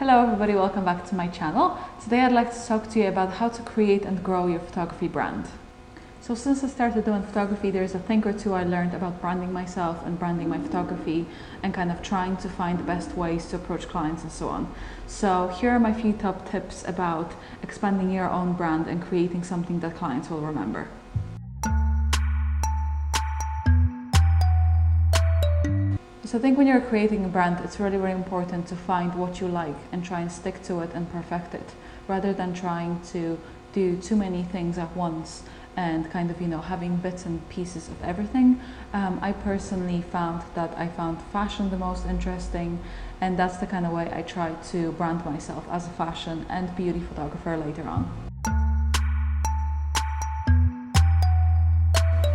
Hello everybody, welcome back to my channel. Today I'd like to talk to you about how to create and grow your photography brand. So since I started doing photography, there's a thing or two I learned about branding myself and branding my photography and kind of trying to find the best ways to approach clients and so on. So here are my few top tips about expanding your own brand and creating something that clients will remember. So I think when you're creating a brand, it's really, really important to find what you like and try and stick to it and perfect it, rather than trying to do too many things at once and kind of, having bits and pieces of everything. I personally found that I found fashion the most interesting, and that's the kind of way I try to brand myself as a fashion and beauty photographer later on.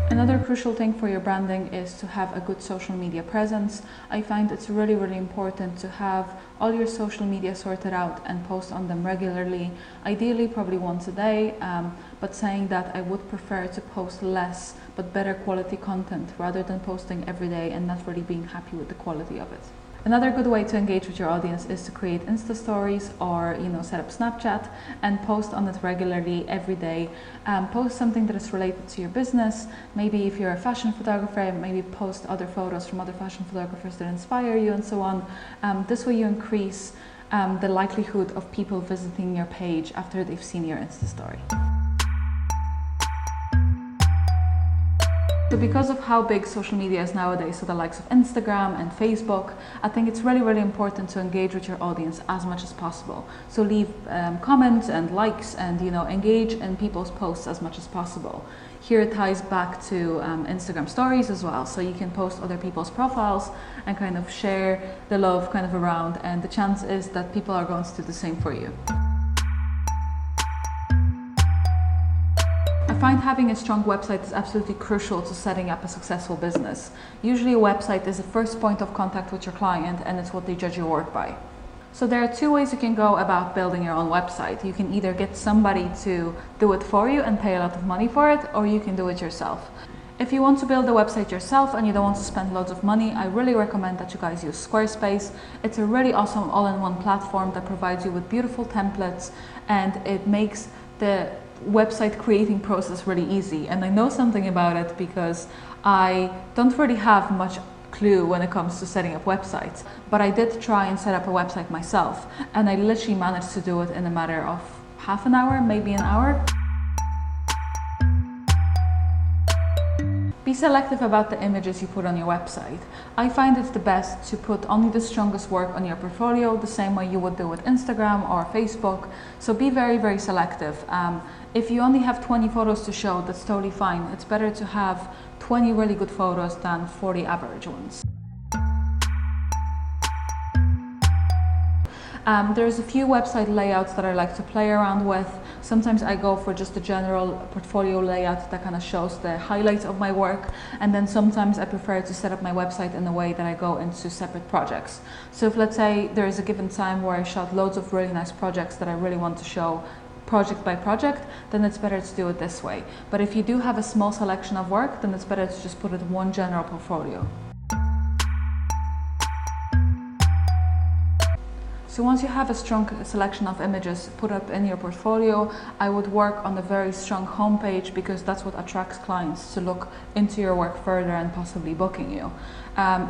Another crucial thing for your branding is to have a good social media presence. I find it's really, really important to have all your social media sorted out and post on them regularly, ideally probably once a day, but saying that I would prefer to post less but better quality content rather than posting every day and not really being happy with the quality of it. Another good way to engage with your audience is to create Insta stories or set up Snapchat and post on it regularly every day. Post something that is related to your business. Maybe if you're a fashion photographer, maybe post other photos from other fashion photographers that inspire you and so on. This way you increase the likelihood of people visiting your page after they've seen your Insta story. So because of how big social media is nowadays, so the likes of Instagram and Facebook, I think it's really, really important to engage with your audience as much as possible. So leave comments and likes and engage in people's posts as much as possible. Here it ties back to Instagram stories as well. So you can post other people's profiles and kind of share the love kind of around, and the chance is that people are going to do the same for you. I find having a strong website is absolutely crucial to setting up a successful business. Usually a website is the first point of contact with your client, and it's what they judge your work by. So there are two ways you can go about building your own website. You can either get somebody to do it for you and pay a lot of money for it, or you can do it yourself. If you want to build a website yourself and you don't want to spend loads of money, I really recommend that you guys use Squarespace. It's a really awesome all-in-one platform that provides you with beautiful templates, and it makes the website creating process really easy. And I know something about it because I don't really have much clue when it comes to setting up websites, but I did try and set up a website myself, and I literally managed to do it in a matter of half an hour, maybe an hour. Be selective about the images you put on your website. I find it's the best to put only the strongest work on your portfolio, the same way you would do with Instagram or Facebook. So be very, very selective. If you only have 20 photos to show, that's totally fine. It's better to have 20 really good photos than 40 average ones. There's a few website layouts that I like to play around with. Sometimes I go for just a general portfolio layout that kind of shows the highlights of my work, and then sometimes I prefer to set up my website in a way that I go into separate projects. So if, let's say, there is a given time where I shot loads of really nice projects that I really want to show project by project, then it's better to do it this way. But if you do have a small selection of work, then it's better to just put it in one general portfolio. So once you have a strong selection of images put up in your portfolio, I would work on a very strong homepage, because that's what attracts clients to look into your work further and possibly booking you.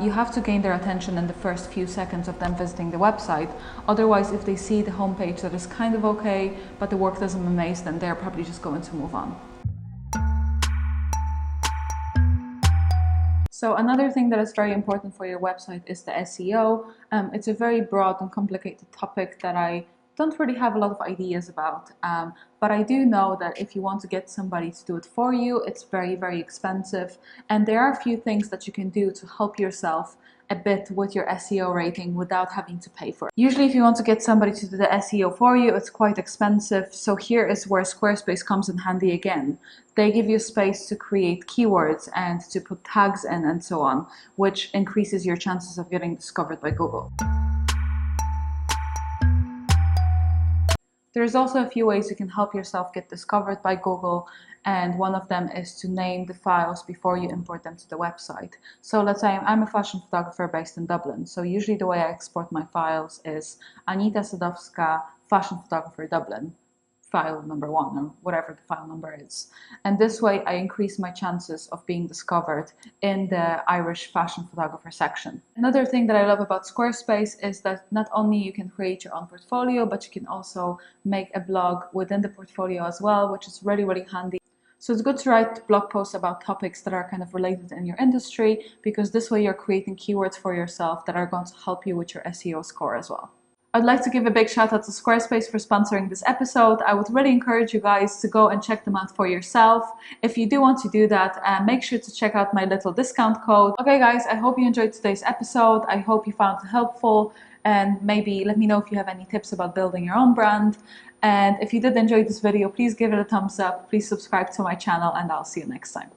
You have to gain their attention in the first few seconds of them visiting the website. Otherwise, if they see the homepage that is kind of okay, but the work doesn't amaze them, they're probably just going to move on. So another thing that is very important for your website is the SEO. It's a very broad and complicated topic that I don't really have a lot of ideas about, but I do know that if you want to get somebody to do it for you, it's very, very expensive, and there are a few things that you can do to help yourself a bit with your SEO rating without having to pay for it. Usually if you want to get somebody to do the SEO for you, it's quite expensive, so here is where Squarespace comes in handy again. They give you space to create keywords and to put tags in and so on, which increases your chances of getting discovered by Google. There's also a few ways you can help yourself get discovered by Google, and one of them is to name the files before you import them to the website. So let's say I'm a fashion photographer based in Dublin. So usually the way I export my files is Anita Sadowska, fashion photographer Dublin, file number 1, or whatever the file number is. And this way I increase my chances of being discovered in the Irish fashion photographer section. Another thing that I love about Squarespace is that not only you can create your own portfolio, but you can also make a blog within the portfolio as well, which is really, really handy. So it's good to write blog posts about topics that are kind of related in your industry, because this way you're creating keywords for yourself that are going to help you with your SEO score as well. I'd like to give a big shout out to Squarespace for sponsoring this episode. I would really encourage you guys to go and check them out for yourself. If you do want to do that, make sure to check out my little discount code. Okay guys, I hope you enjoyed today's episode. I hope you found it helpful, and maybe let me know if you have any tips about building your own brand. And if you did enjoy this video, please give it a thumbs up, please subscribe to my channel, and I'll see you next time.